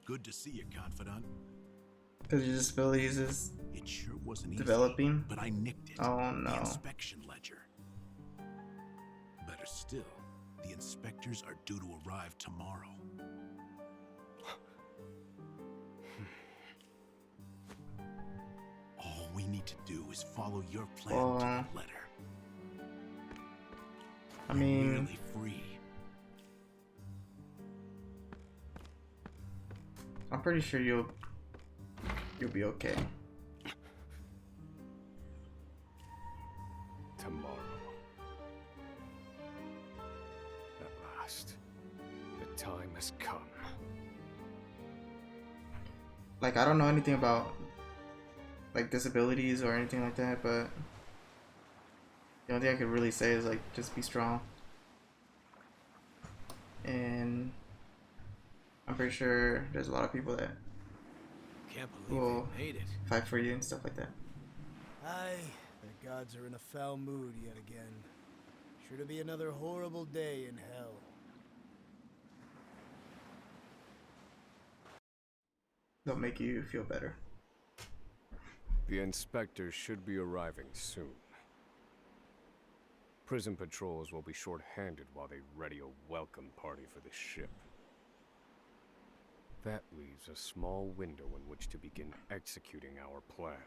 Good to see you, confidant. Because your disabilities is It sure wasn't developing. easy, but I nicked it. Oh The no. inspection ledger. Better still, the inspectors are due to arrive tomorrow. All we need to do is follow your plan to the letter. I You're mean, nearly free. I'm pretty sure you'll be okay. Tomorrow. At last, the time has come. Like, I don't know anything about like disabilities or anything like that, but the only thing I could really say is like just be strong. And I'm pretty sure there's a lot of people that Can't believe will they made it. fight for you and stuff like that. Aye, the gods are in a foul mood yet again. Sure to be another horrible day in hell. They'll make you feel better. The inspectors should be arriving soon. Prison patrols will be short-handed while they ready a welcome party for the ship. That leaves a small window in which to begin executing our plan.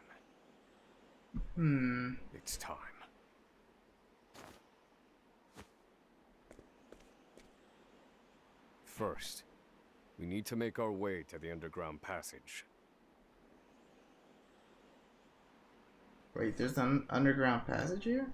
It's time. First, we need to make our way to the underground passage. Wait, there's an underground passage here?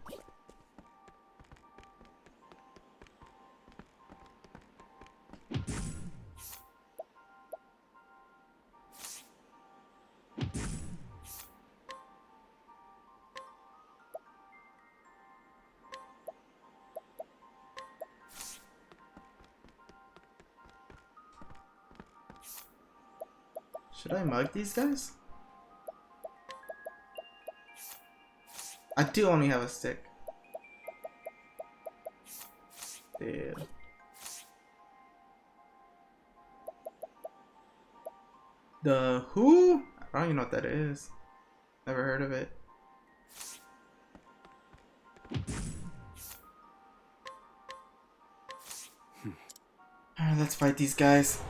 Should I mug these guys? I do only have a stick. Yeah. The who? I don't even know what that is. Never heard of it. Alright, let's fight these guys.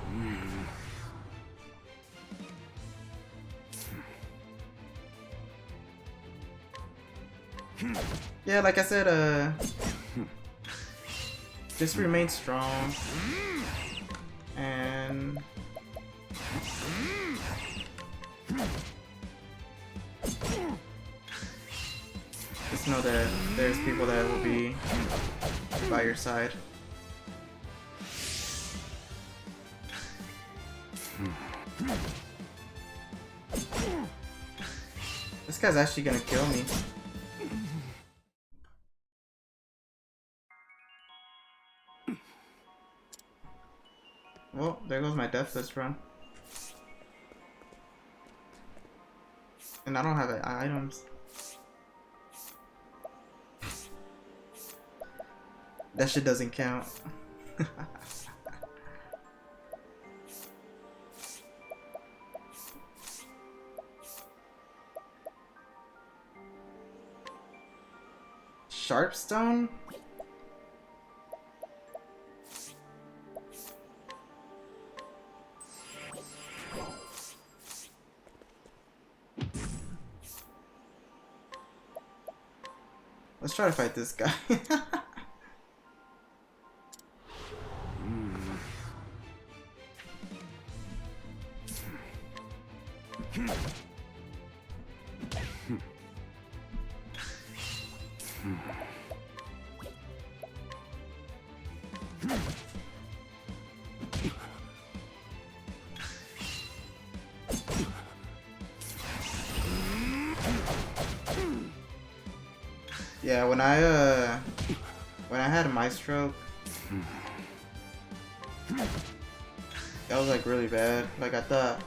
Yeah, like I said, just remain strong and just know that there's people that will be by your side. This guy's actually gonna kill me. Well, there goes my deathless run. And I don't have items. That shit doesn't count. Sharpstone? Let's try to fight this guy. Yeah, when I had my stroke, that was like really bad. Like I thought.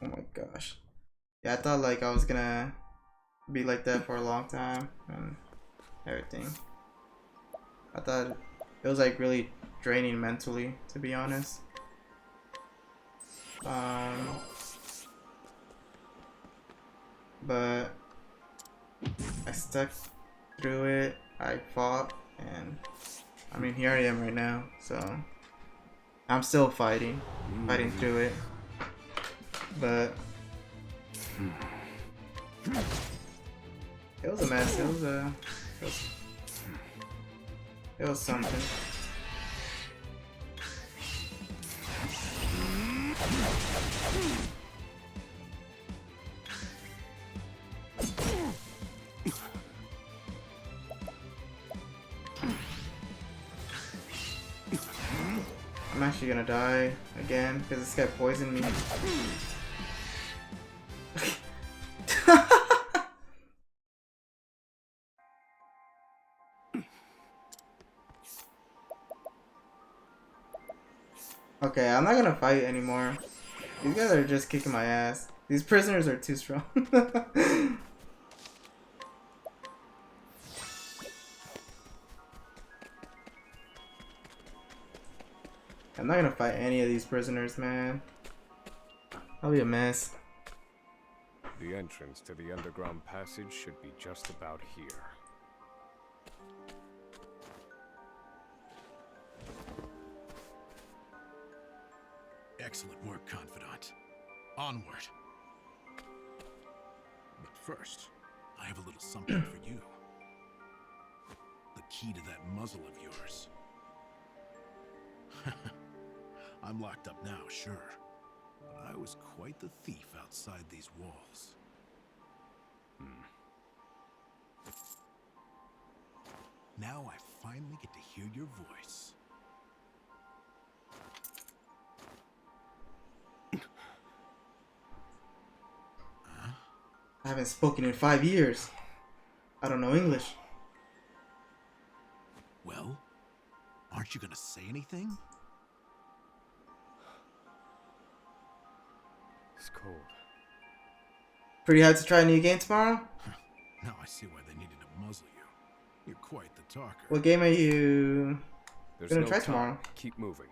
Oh my gosh. Yeah, I thought like I was gonna be like that for a long time, and everything. I thought it was like really draining mentally, to be honest. But I stuck through it. I fought, and I mean, here I am right now. So I'm still fighting through it. But it was a mess. It was something. I'm actually gonna die again because this guy poisoned me. Okay, I'm not gonna fight anymore. These guys are just kicking my ass. These prisoners are too strong. I'm not gonna fight any of these prisoners, man. That'll be a mess. The entrance to the underground passage should be just about here. Excellent work, Confidant. Onward. But first, I have a little something for you. The key to that muzzle of yours. I'm locked up now, sure. But I was quite the thief outside these walls. Now I finally get to hear your voice. I haven't spoken in 5 years. I don't know English. Well, aren't you gonna say anything? It's cold. Pretty hard to try a new game tomorrow? Now I see why they needed to muzzle you. You're quite the talker. What game are you There's gonna no try time. tomorrow? Keep moving.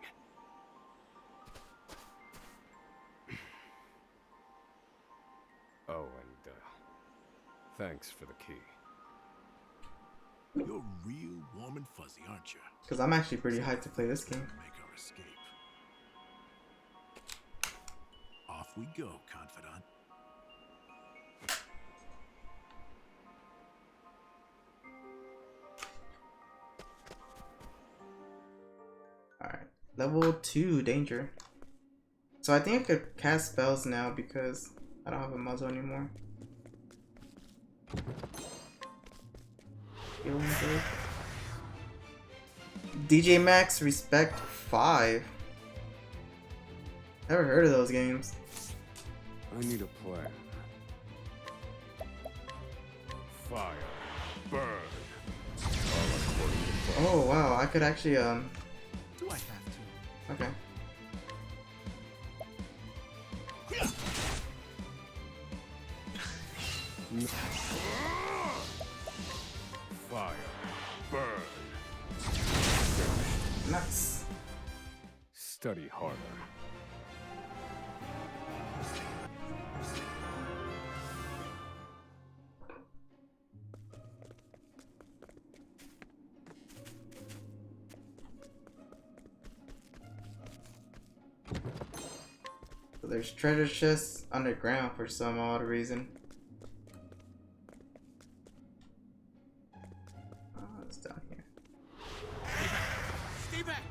Oh, and thanks for the key. You're real warm and fuzzy, aren't you? Because I'm actually pretty hyped to play this game. Make our escape. Off we go, Confidant. Alright. Level 2, danger. So I think I could cast spells now because I don't have a muzzle anymore. Healing bird. DJ Max Respect 5. Never heard of those games. I need a plan. Fire. Burn. All according to plan. Oh wow, I could actually Do I have to? okay. Fire. Burn. Nice. Study harder. So there's treasure chests underground for some odd reason. Oh, it's down here. Stay back!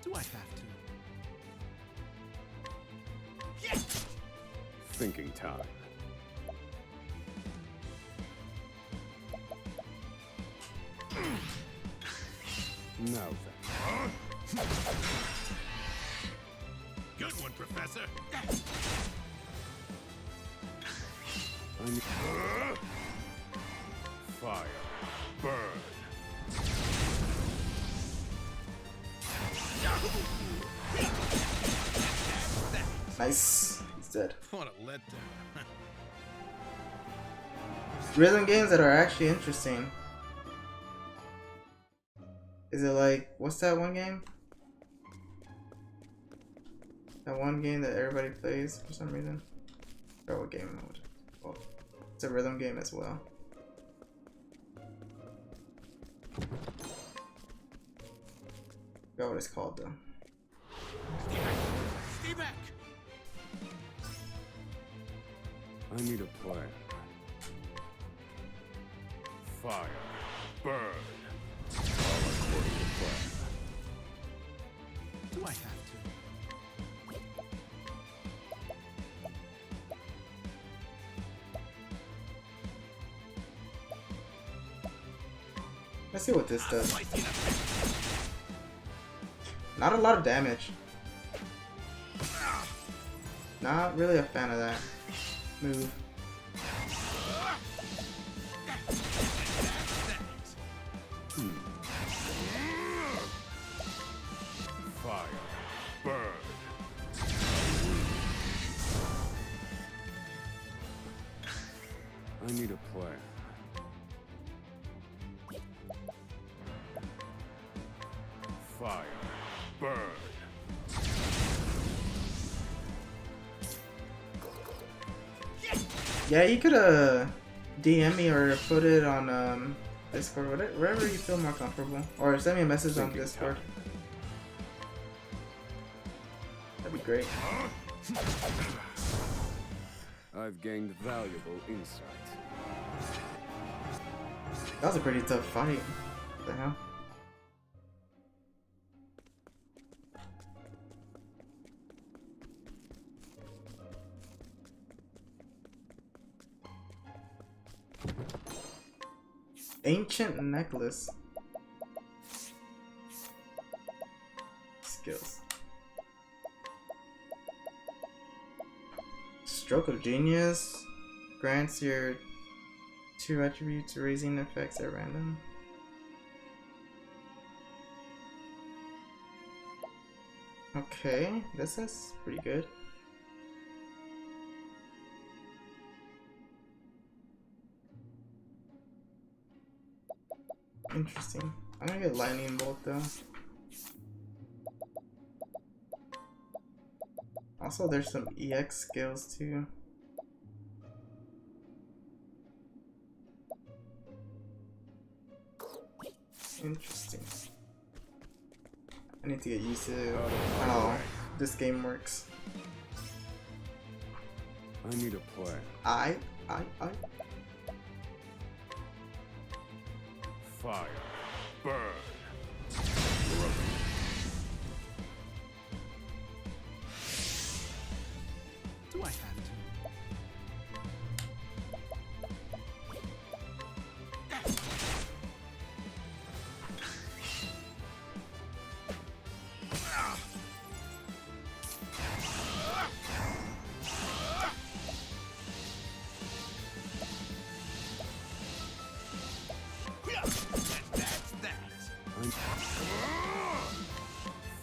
Do I have to? Yes! Thinking time. Now then. Good one, Professor. I need fire. Burn. Nice. He's dead. What a letdown. rhythm games that are actually interesting. Is it like, what's that one game? That one game that everybody plays for some reason. I forgot what game it was. Well, it's a rhythm game as well. I forgot what it's called though. Stay back! I need a plan. Fire. Burn. All according to plan. Do I have to? Let's see what this does. Not a lot of damage. Not really a fan of that move. Fire. Burn. I need a plan. Fire. Burn. Yeah, you could DM me or put it on Discord, wherever you feel more comfortable, or send me a message on Thinking Discord. time. That'd be great. I've gained valuable insight. That was a pretty tough fight. What the hell? Ancient necklace. Skills. Stroke of genius grants your 2 attributes raising effects at random. Okay, this is pretty good. Interesting. I'm gonna get lightning bolt though. Also, there's some EX skills too. Interesting. I need to get used to how this game works. I need a plan. I. Fire. Burn. Do I have to?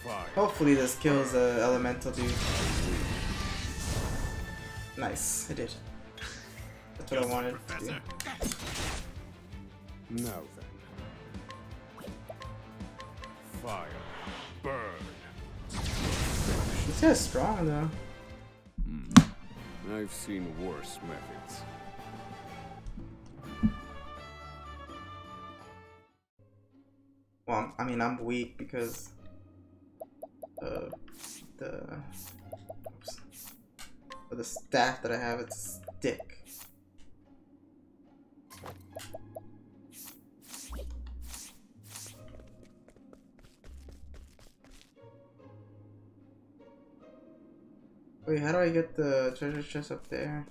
Fire. Hopefully this kills the elemental dude. Nice, it did. That's what I wanted to do. Professor. Now then. Fire. Burn. This guy's strong though. I've seen worse methods. Well, I mean, I'm weak because of the for the staff that I have. It's a stick. Wait, how do I get the treasure chest up there?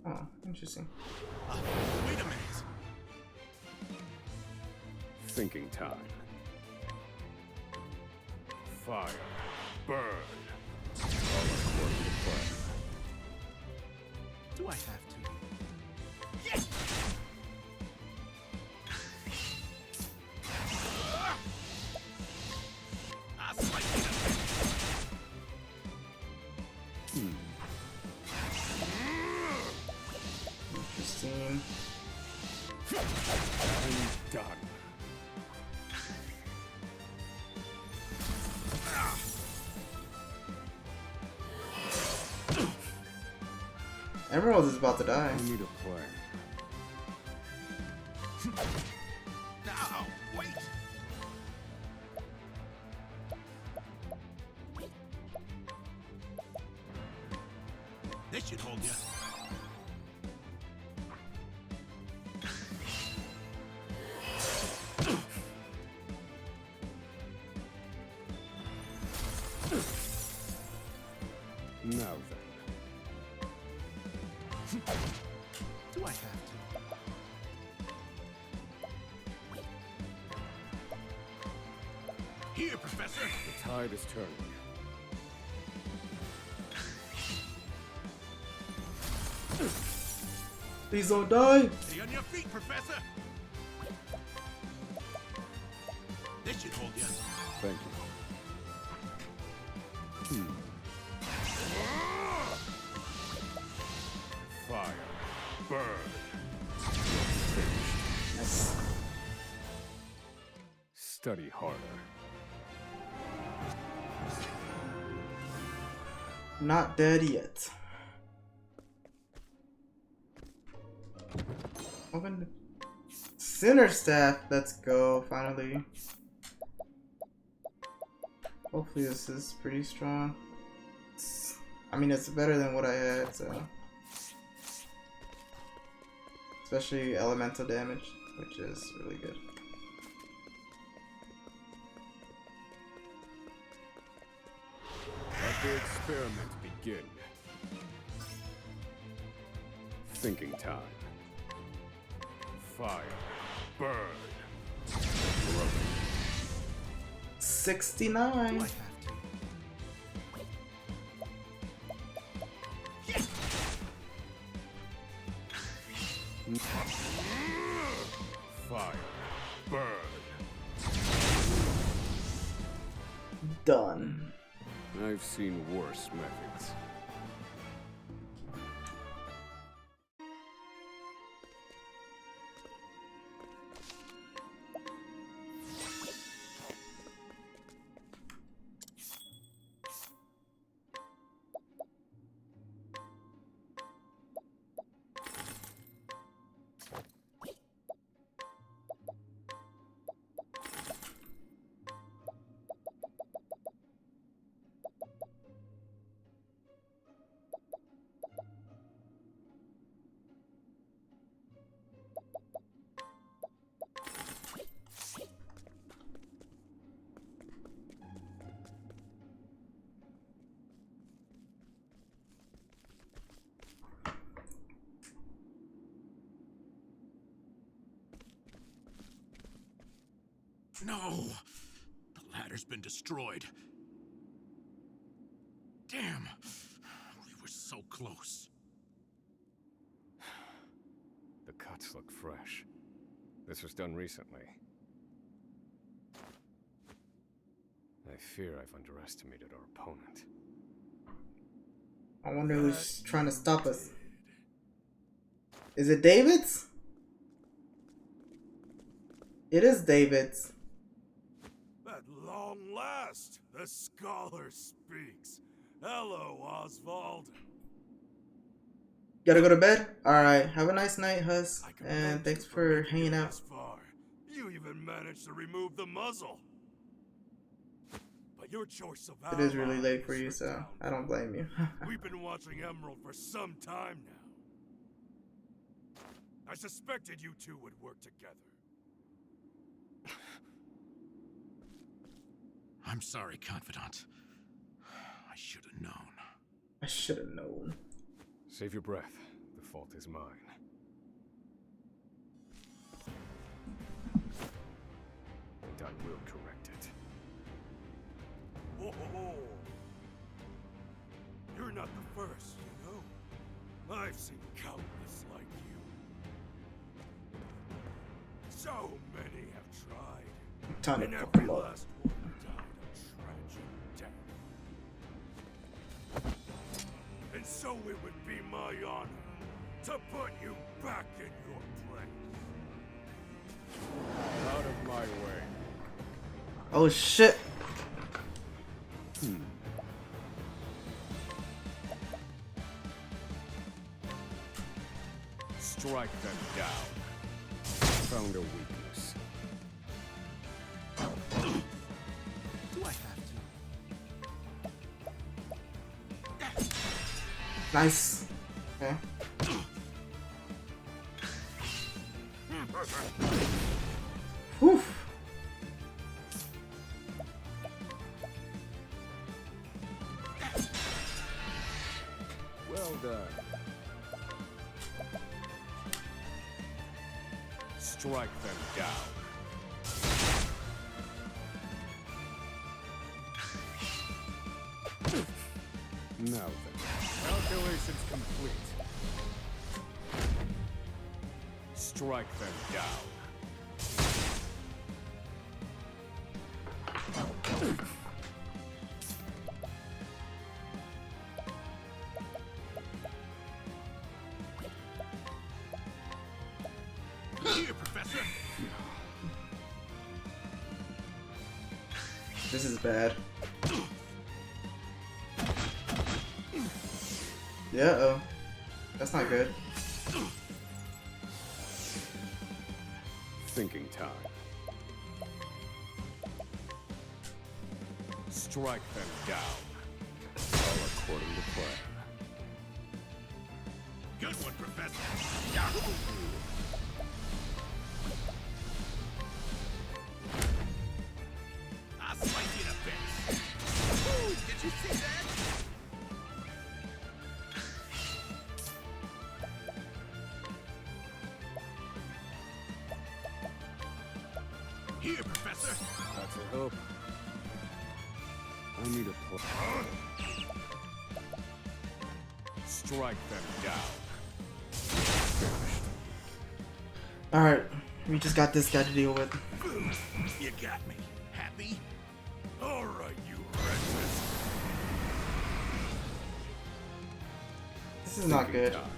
Oh, interesting. Wait a minute. Thinking time. Fire. Burn. All according to plan. Do I have to? Emerald is about to die. I need a plan. No, wait. This should hold you. Now then. Do I have to? Here, Professor. The tide is turning. Please don't die. Stay on your feet, Professor. This should hold you. Thank you. Fire. Burn. Nice. Study harder. Not dead yet. Open the Sinner Staff. Let's go. Finally. Hopefully this is pretty strong. I mean, it's better than what I had, so. Especially elemental damage, which is really good. Let the experiment begin. Thinking time. Fire. Burn. Broken. 69. Do I have to? Fire. Burn. Done. I've seen worse methods. No! The ladder's been destroyed. Damn! We were so close. The cuts look fresh. This was done recently. I fear I've underestimated our opponent. I wonder who's trying to stop us. Is it David's? It is David's. At long last, the scholar speaks. Hello, Osvald. Gotta go to bed? Alright, have a nice night, Hus. I commend And you thanks for for making hanging it out. this far. You even managed to remove the muzzle. But your choice of It is really ally late for is you, so redounding. I don't blame you. We've been watching Emerald for some time now. I suspected you two would work together. I'm sorry, Confidant. I should have known. I should have known. Save your breath. The fault is mine. And I will correct it. Whoa, whoa, whoa. You're not the first, you know. I've seen countless like you. So many have tried. Time to And fuck every him up. last one died a tragic death. And so it would be my honor to put you back in your place. Out of my way. Oh shit. Strike them down. Found a weakness. Do I have to? Nice. Okay. Whew. Well done. Strike them down. Now then, calculations complete. Strike them down. Here, Professor. This is bad. Yeah, oh. That's not good. Thinking time. Strike them down. All according to plan. Good one, Professor. Yahoo! I'll slice you to bits. Ooh, did you see that? Here, Professor. That's a hope. I need a plan. Strike them down. Finished. Alright, we just got this guy to deal with. You got me. Happy? All right, you wretches. This is not Thinking good. time.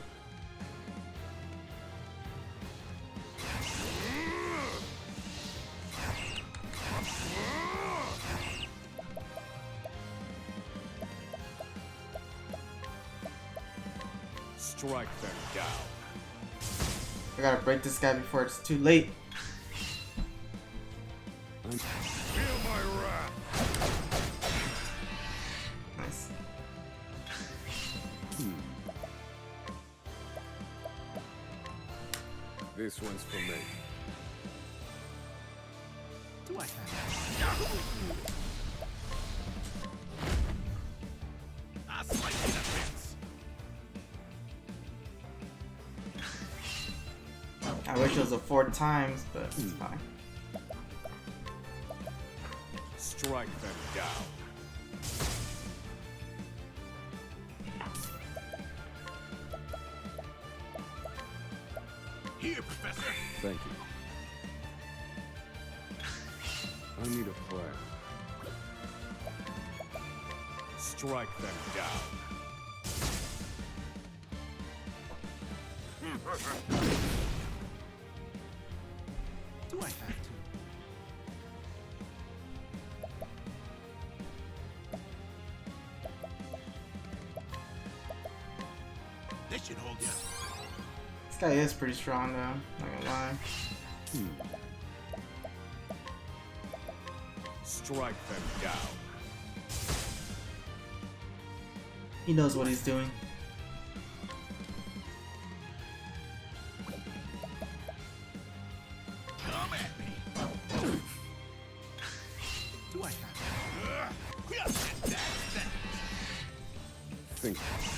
Strike them down. I gotta break this guy before it's too late. Feel my wrath. Nice. This one's for me. Do I have I'll slice you to bits. I wish it was a 4 times, but it's fine. Strike them down. Here, Professor. Thank you. I need a plan. Strike them down. Do I have to? This should hold you. This guy is pretty strong though, not gonna lie. Strike them down. He knows what he's doing. Come at me. Do I have to? That's that. Think.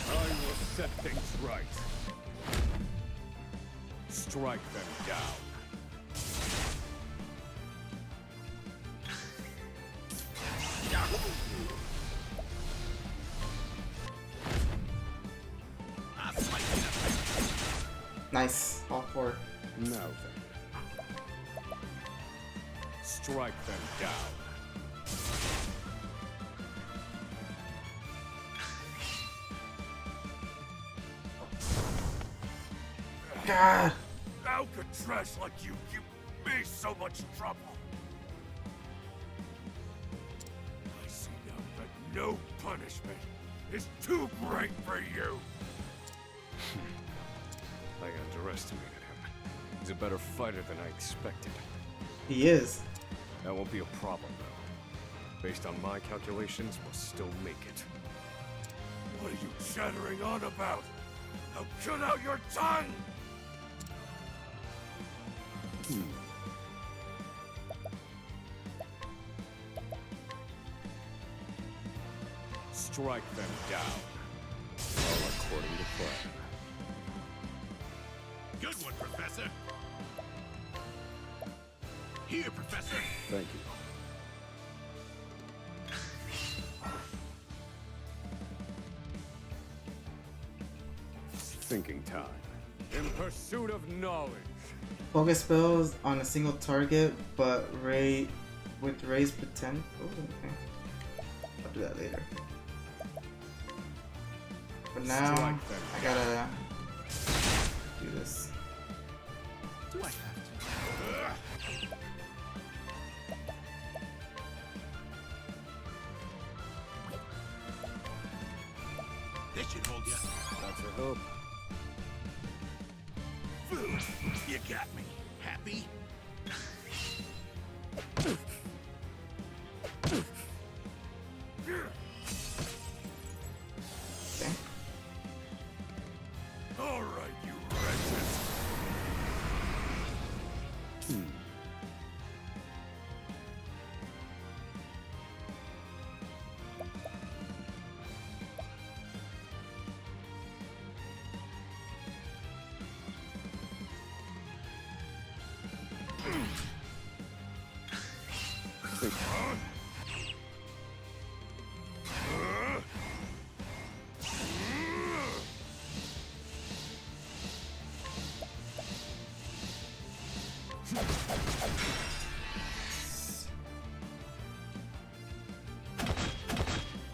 I will set things right. Strike them down. I'll slice you to bits. Nice, all 4. Now then. Strike them down. God! Alcatraz like you give me so much trouble. I see now that no punishment is too great for you. I underestimated him. He's a better fighter than I expected. He is. That won't be a problem, though. Based on my calculations, we'll still make it. What are you chattering on about? Now cut out your tongue! Strike them down. All according to plan. Good one, Professor. Here, Professor. Thank you. Thinking time. In pursuit of knowledge. Focus spells on a single target, but with raised potential. Oh, okay. I'll do that later. For now, I gotta do this. Do I have to? This should hold you. That's a hope. You got me. Happy? Okay. All right, you wretches.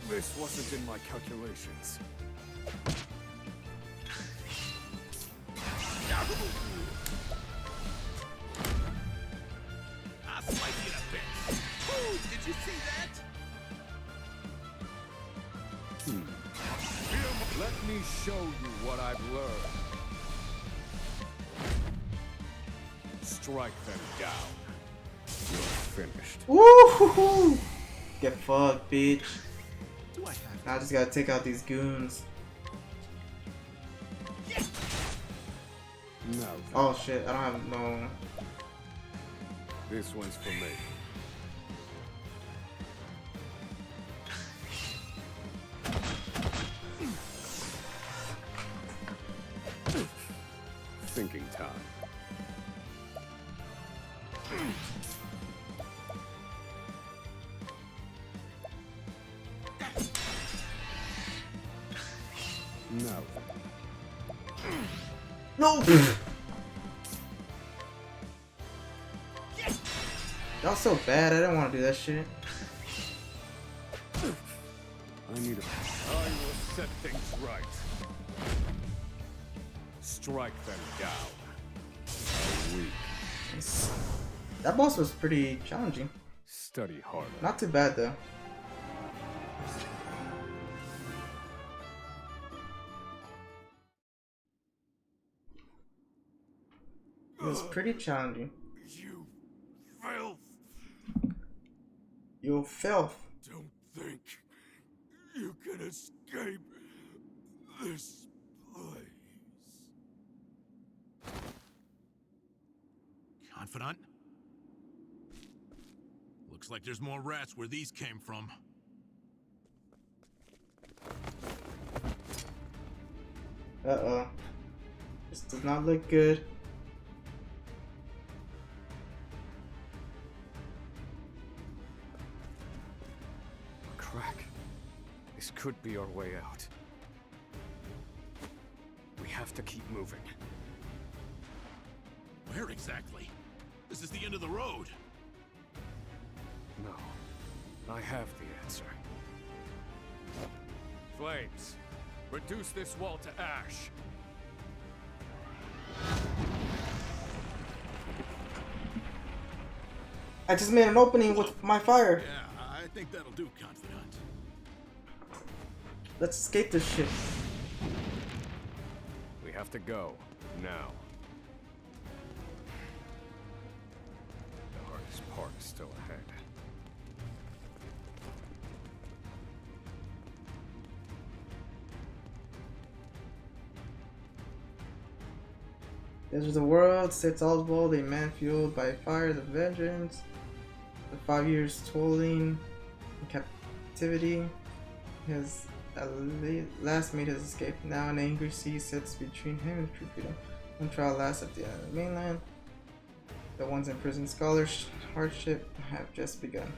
This wasn't in my calculations. I'll slice you to bits. Ooh, did you see that? Let me show you what I've learned. Strike them down. You're finished. Woo! Get fucked, bitch. Do I have Now I just gotta take out these goons. Now then, Oh shit, I don't have no. this one's for me. Thinking time. Now then. No! That was so bad, I didn't want to do that shit. I need a... I will set things right. Strike them down. Weak. That boss was pretty challenging. Study harder. Not too bad though. It was pretty challenging. You filth. You filth. Don't think you can escape this place. Confidant? Looks like there's more rats where these came from. Uh-oh. This does not look good. A crack. This could be our way out. We have to keep moving. Where exactly? This is the end of the road. No. I have the answer. Flames, reduce this wall to ash. I just made an opening with my fire. Yeah, I think that'll do, Confidant. Let's escape this shit. We have to go. Now. The hardest part is still ahead. Edge of the world sits Oswald, a man fueled by fires of vengeance. The 5 years toiling in captivity has at last made his escape. Now an angry sea sits between him and true freedom. One trial lasts at the end of the mainland. The ones in prison scholars' hardship have just begun.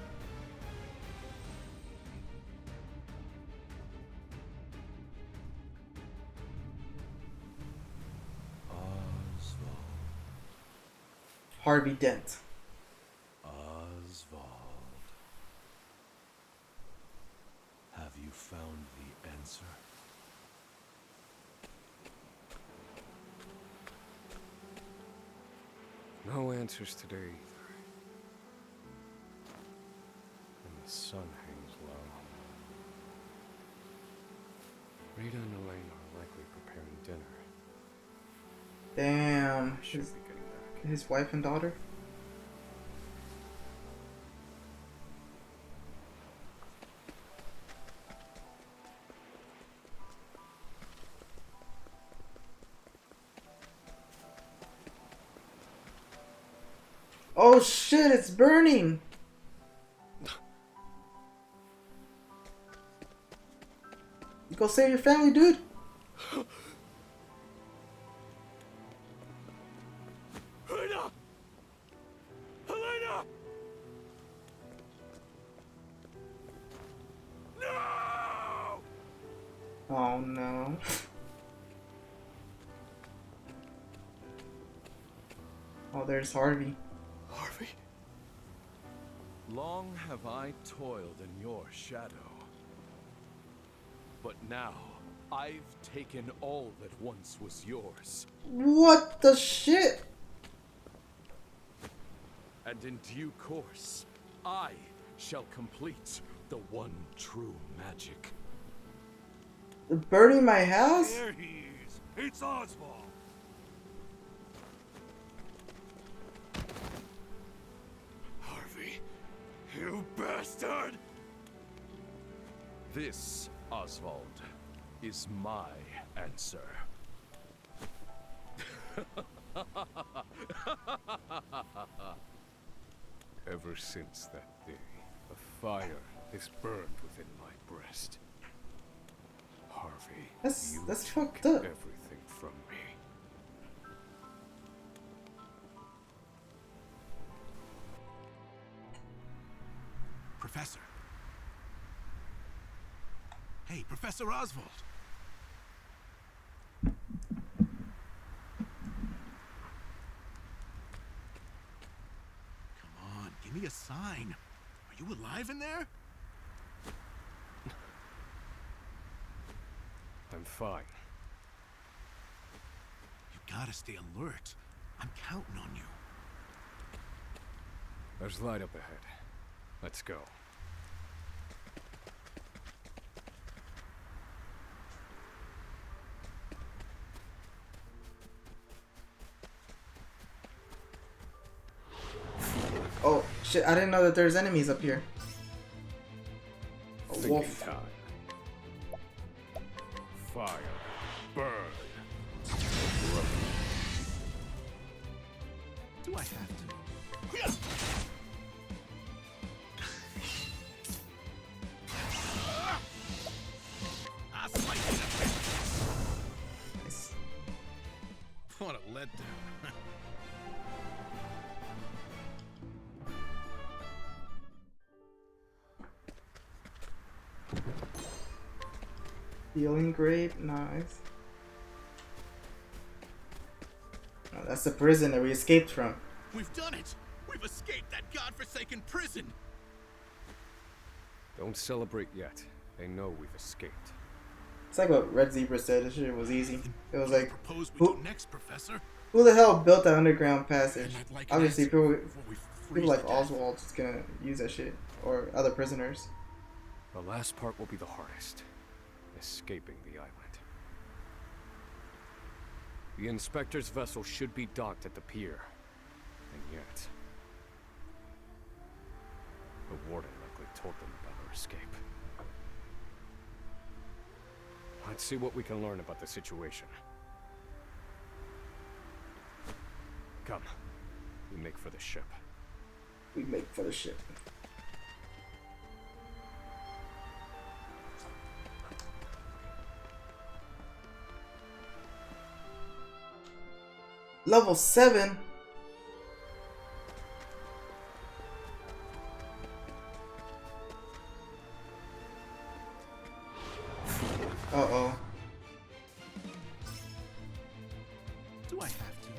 Osvald. Harvey Dent. Osvald. Have you found the answer? No answers today either. And the sun hangs low. Rita and Elaine are likely preparing dinner. Damn. Should be getting back. His wife and daughter? Oh shit, it's burning! Go save your family, dude! Helena! Helena! No! Oh no. Oh, there's Harvey. Harvey? Long have I toiled in your shadow. But now, I've taken all that once was yours. What the shit? And in due course, I shall complete the one true magic. Burning my house? There he is! It's Osvald! Harvey, you bastard! This, Osvald, is my answer. Ever since that day, a fire has burned within my breast. Harvey, That's you fucked took up. everything from me. Professor. Hey, Professor Oswald. Come on, give me a sign. Are you alive in there? I'm fine. You gotta stay alert. I'm counting on you. There's light up ahead. Let's go. Oh shit, I didn't know that there's enemies up here. A Thinking wolf. time. Fire. Burn. Do I have to? Ah, slice it up. Nice. What a letdown. Healing grape, nice. Oh, that's the prison that we escaped from. We've done it! We've escaped that godforsaken prison! Don't celebrate yet. They know we've escaped. It's like what Red Zebra said, this shit was easy. It was like, Propose we who- do next, Professor. who the hell built that underground passage? And I'd like an Obviously, answer people before we freeze people like to death. Oswald's just gonna use that shit. Or other prisoners. The last part will be the hardest. Escaping the island. The inspector's vessel should be docked at the pier. And yet... the warden likely told them about our escape. Let's see what we can learn about the situation. Come. We make for the ship. We make for the ship. Level 7? Uh-oh. Do I have to?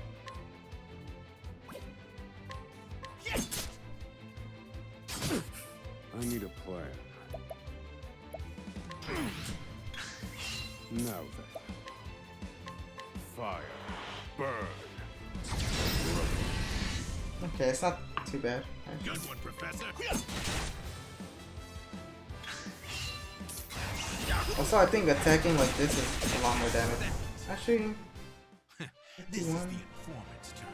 I need a plan. Now then. Fire. Burn. Okay, it's not too bad. Good one, Professor. Also, I think attacking like this is a lot more damage. Actually, This is the 51. informant's turf.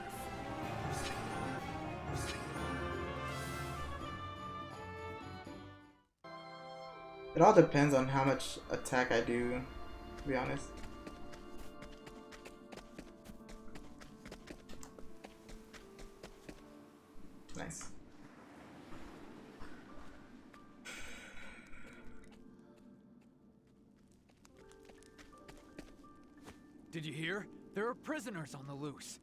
It all depends on how much attack I do, to be honest. Nice. Did you hear? There are prisoners on the loose.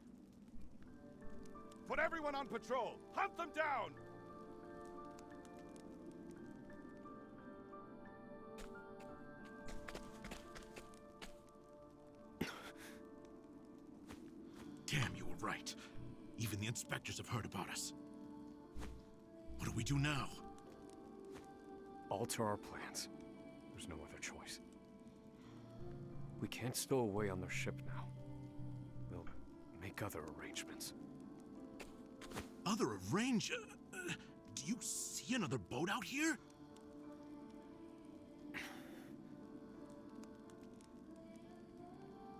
Put everyone on patrol. Hunt them down. Damn, you were right. Even the inspectors have heard about us. What do we do now? Alter our plans. There's no other choice. We can't stow away on their ship now. We'll make other arrangements. Other arrange... do you see another boat out here?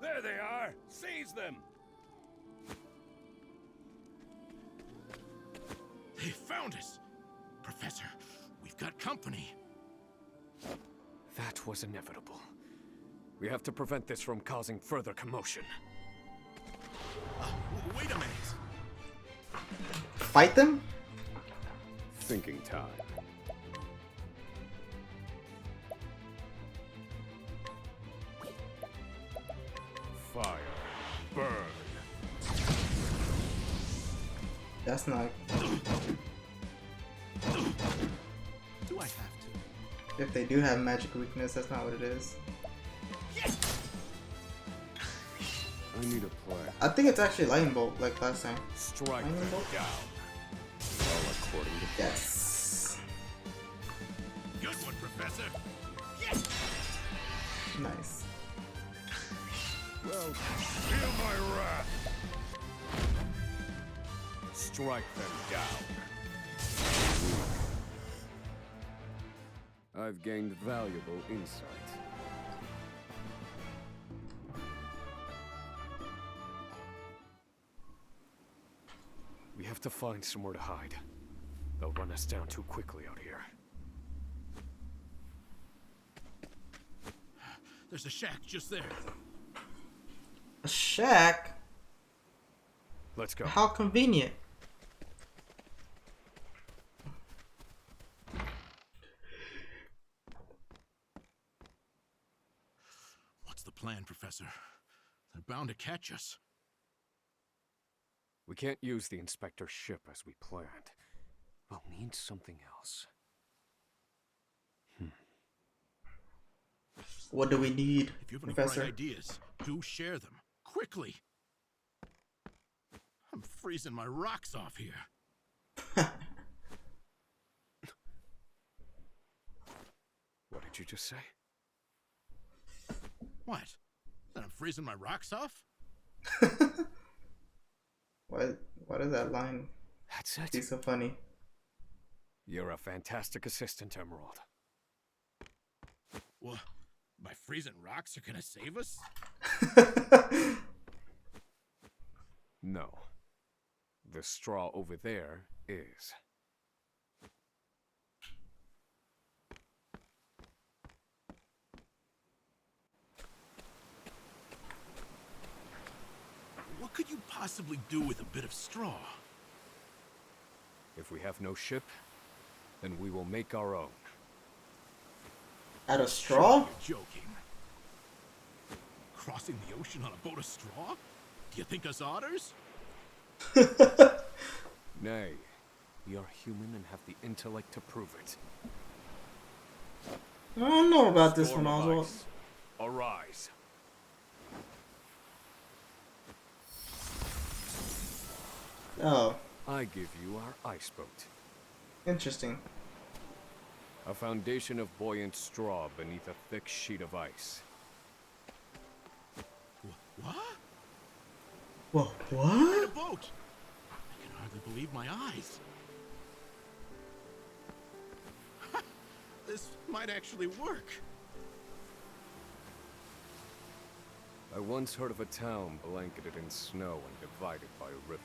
There they are. Seize them. They found us! Professor, we've got company. That was inevitable. We have to prevent this from causing further commotion. Wait a minute. Fight them? Thinking time. Fire. Burn. That's not. Do I have to? If they do have magic weakness, that's not what it is. I need a plan. I think it's actually lightning bolt, like last time. Strike Lightning them bolt? down. All according to plan. Yes. Good one, Professor. Nice. Well, feel my wrath. Strike them down. I've gained valuable insight. We have to find somewhere to hide. They'll run us down too quickly out here. There's a shack just there. A shack? Let's go. How convenient. What's the plan, Professor? They're bound to catch us. We can't use the inspector's ship as we planned. We'll need something else. What do we need, If you have any Professor? bright ideas, do share them. Quickly! I'm freezing my rocks off here. What did you just say? What? That I'm freezing my rocks off? Why does that line That's be it. so funny? You're a fantastic assistant, Emerald. Well, my freezing rocks are gonna save us? No. The straw over there is. What could you possibly do with a bit of straw? If we have no ship, then we will make our own. Out of straw? You're joking. Crossing the ocean on a boat of straw? Do you think us otters? Nay, we are human and have the intellect to prove it. I don't know about this Storm one, of Oswald. ice, arise. Oh, I give you our ice boat. interesting. A foundation of buoyant straw beneath a thick sheet of ice. What? Whoa, A what? boat! I can hardly believe my eyes. This might actually work. I once heard of a town blanketed in snow and divided by a river.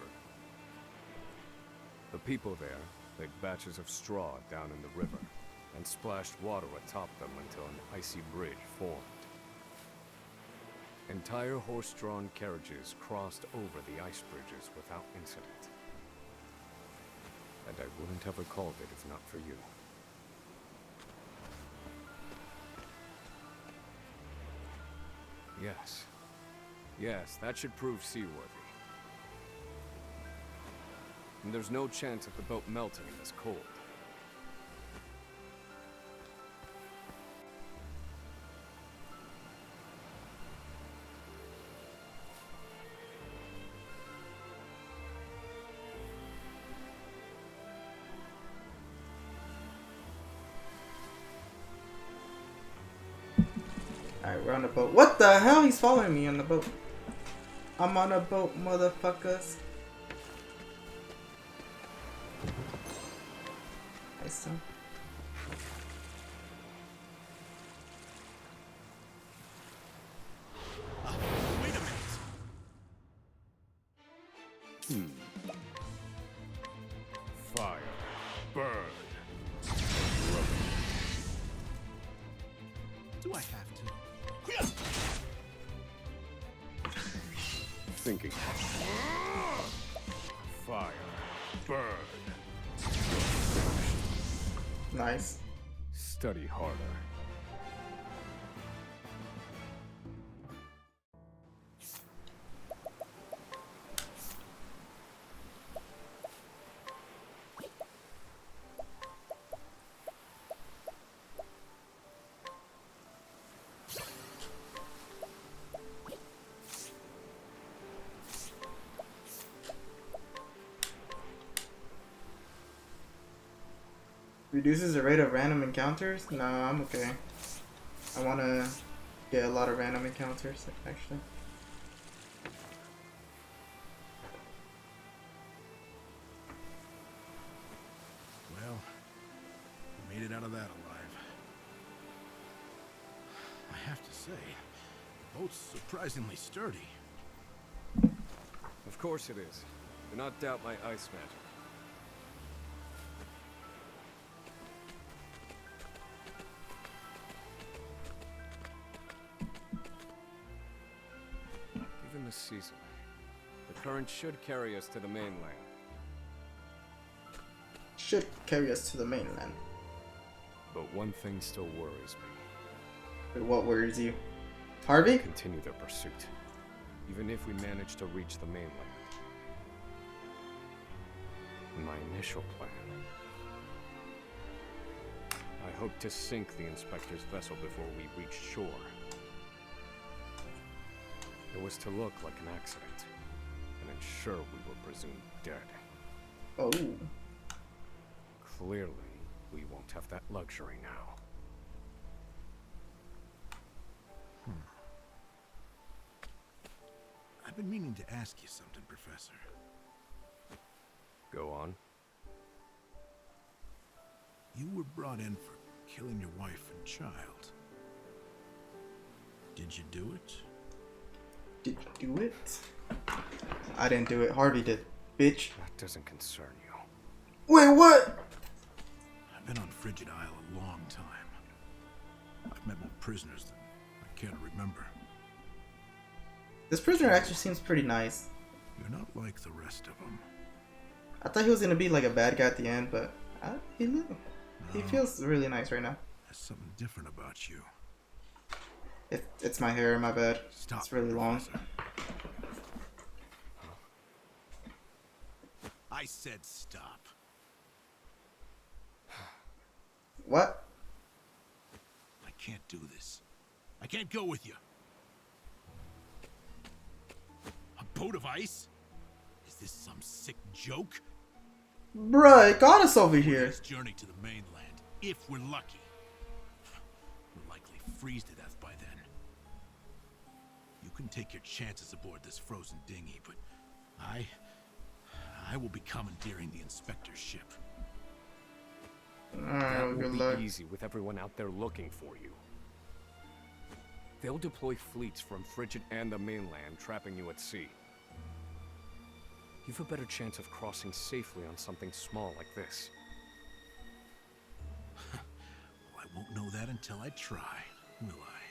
The people there laid batches of straw down in the river and splashed water atop them until an icy bridge formed. Entire horse-drawn carriages crossed over the ice bridges without incident. And I wouldn't have recalled it if not for you. Yes. Yes, that should prove seaworthy. And there's no chance of the boat melting in this cold. Alright, we're on the boat. What the hell? He's following me on the boat. I'm on a boat, motherfuckers. I see. Wait a minute. Fire. Burn. Do I have to? Thinking. Fire. Burn. Nice. Study harder. Reduces the rate of random encounters? No, I'm okay. I want to get a lot of random encounters, actually. Well, we made it out of that alive. I have to say, the boat's surprisingly sturdy. Of course it is. Do not doubt my ice magic. Given the season, the current should carry us to the mainland. Should carry us to the mainland. But one thing still worries me. But what worries you? Harvey? Continue their pursuit, even if we manage to reach the mainland. My initial plan. I hope to sink the inspector's vessel before we reach shore. It was to look like an accident, and ensure we were presumed dead. Oh. Clearly, we won't have that luxury now. I've been meaning to ask you something, Professor. Go on. You were brought in for killing your wife and child. Did you do it? Did you do it? I didn't do it. Harvey did. Bitch. That doesn't concern you. Wait, what? I've been on Frigid Isle a long time. I've met more prisoners than I care to remember. This prisoner actually seems pretty nice. You're not like the rest of them. I thought he was gonna be like a bad guy at the end, but he feels really nice right now. There's something different about you. It's my hair, my bad. Stop, It's really long. Professor. I said stop. What? I can't do this. I can't go with you. A boat of ice? Is this some sick joke? Bruh, it got us over here. This journey to the mainland, if we're lucky. We'll likely freeze to death by then. You can take your chances aboard this frozen dinghy, but I will be commandeering the inspector's ship. That Alright, good will luck. be easy with everyone out there looking for you. They'll deploy fleets from Frigid and the mainland, trapping you at sea. You've a better chance of crossing safely on something small like this. Well, I won't know that until I try, will I?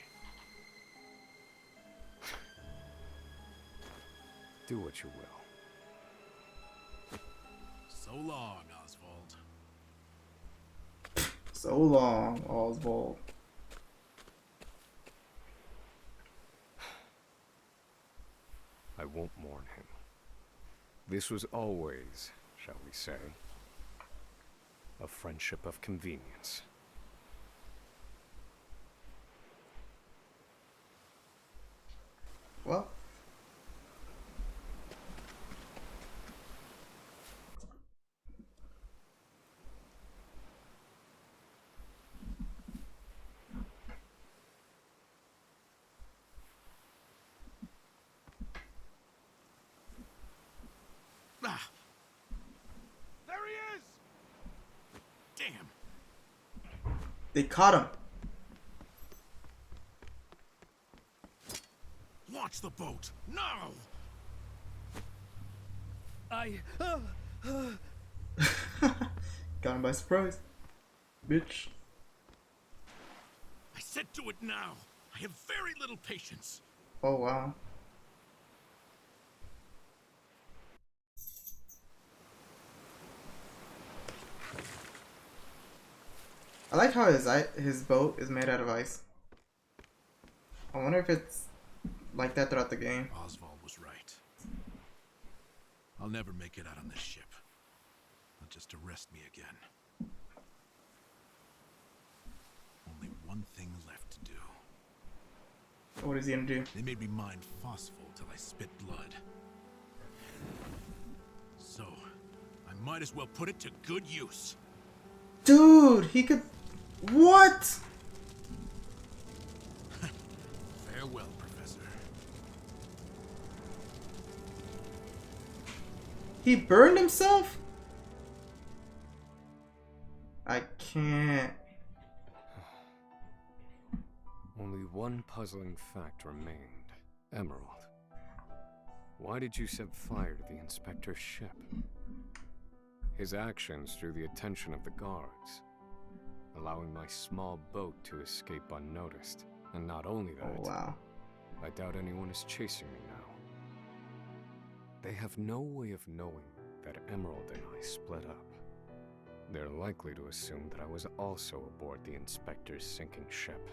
Do what you will. So long, Osvald. So long, Osvald. I won't mourn him. This was always, shall we say, a friendship of convenience. Well. Ah! There he is! Damn! They caught him. Launch the boat! Now! Got him by surprise. Bitch. I said do it now! I have very little patience! Oh wow. I like how his boat is made out of ice. I wonder if it's like that throughout the game. Osvald was right. I'll never make it out on this ship. Not just arrest me again. Only one thing left to do. What is he gonna do? They made me mine phosphol till I spit blood. So, I might as well put it to good use. Dude, he could. What? Farewell, Professor. He burned himself? I can't. Only one puzzling fact remained. Emerald. Why did you set fire to the inspector's ship? His actions drew the attention of the guards, allowing my small boat to escape unnoticed. And not only that, Oh wow. I doubt anyone is chasing me now. They have no way of knowing that Emerald and I split up. They're likely to assume that I was also aboard the inspector's sinking ship.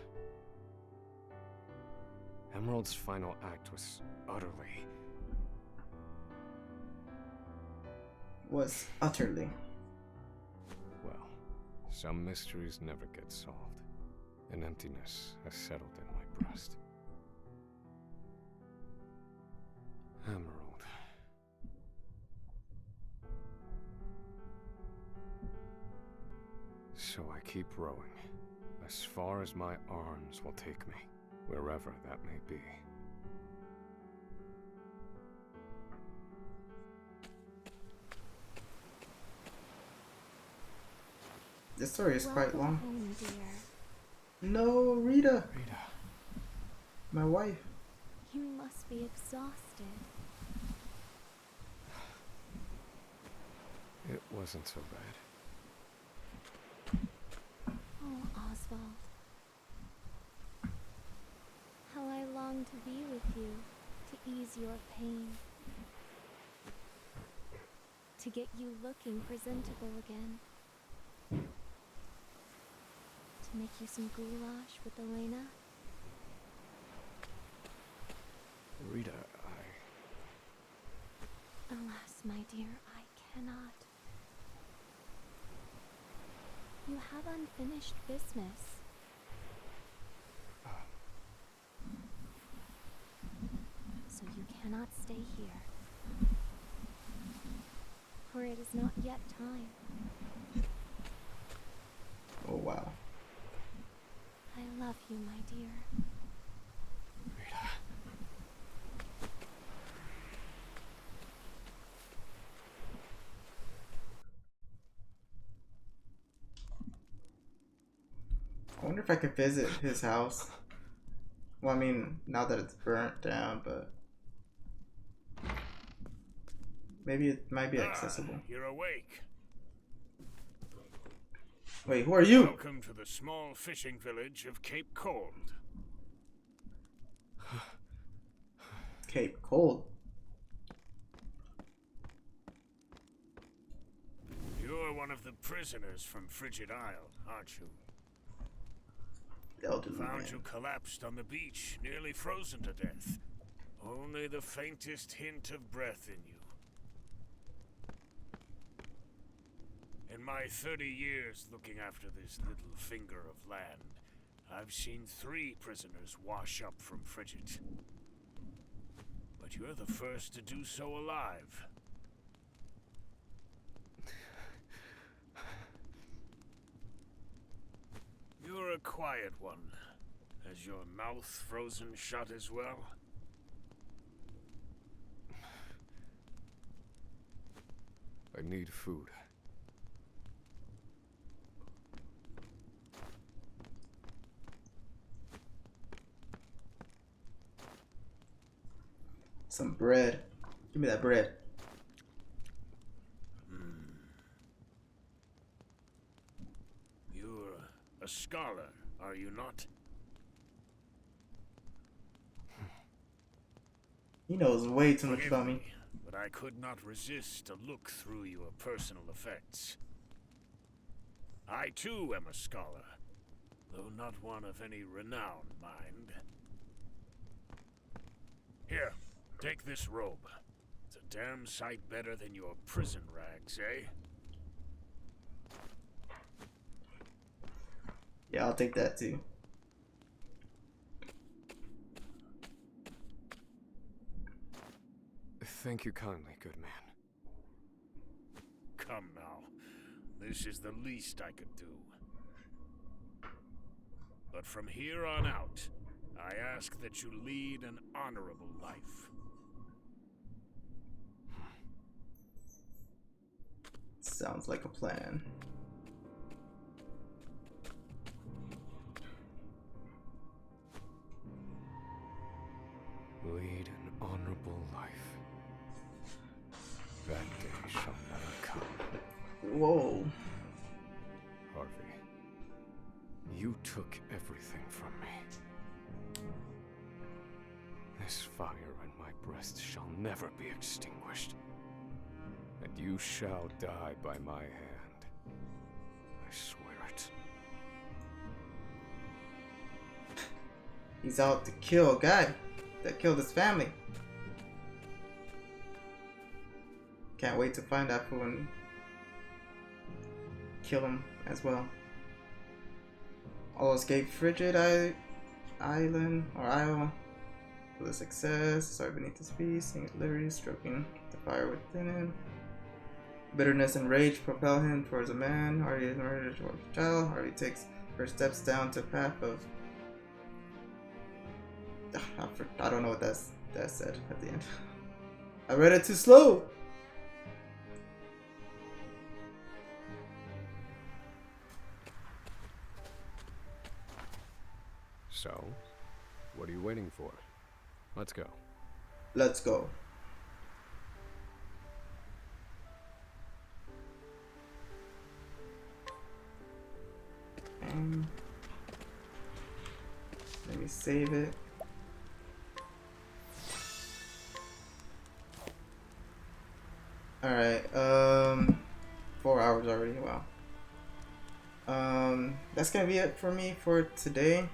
Emerald's final act was utterly... Was utterly. Well, some mysteries never get solved. An emptiness has settled in my breast. Emerald. So I keep rowing, as far as my arms will take me, wherever that may be. This story is quite Welcome long. home, dear. No, Rita. Rita. My wife. You must be exhausted. It wasn't so bad. Oh, Osvald. How I long to be with you, to ease your pain. To get you looking presentable again. To make you some goulash with Elena. Rita, Alas, my dear, I cannot. You have unfinished business. So you cannot stay here. For it is not yet time. Oh wow. I love you, my dear. Rita. I wonder if I could visit his house. Well, I mean, now that it's burnt down, but maybe it might be accessible. You're awake. Wait, who are you? Welcome to the small fishing village of Cape Cold. Cape Cold. You're one of the prisoners from Frigid Isle, aren't you? They'll do Found man. you collapsed on the beach, nearly frozen to death. Only the faintest hint of breath in you. In my 30 years looking after this little finger of land, I've seen 3 prisoners wash up from Frigid. But you're the first to do so alive. You're a quiet one. Has your mouth frozen shut as well? I need food. Some bread. Give me that bread. You're a scholar, are you not? He knows way too much Forgive about me. but I could not resist a look through your personal effects. I too am a scholar, though not one of any renown, mind. Here, take this robe. It's a damn sight better than your prison rags, eh? Yeah, I'll take that too. Thank you kindly, good man. Come now. This is the least I could do. But from here on out, I ask that you lead an honorable life. Sounds like a plan. Lead an honorable life. That day shall never come. Whoa. Harvey, you took everything from me. This fire in my breast shall never be extinguished. And you shall die by my hand. I swear it. He's out to kill a guy that killed his family. Can't wait to find that fool and kill him as well. All escape Frigid Island or Isle with a success. Sorry beneath his feet, singing literally, stroking the fire within him. Bitterness and rage propel him towards a man. Harvey is murdered towards a child. Harvey takes first steps down to path of. I don't know what that said at the end. I read it too slow. So, what are you waiting for? Let's go. Let's go. save it. Alright, 4 hours already, wow. That's gonna be it for me for today.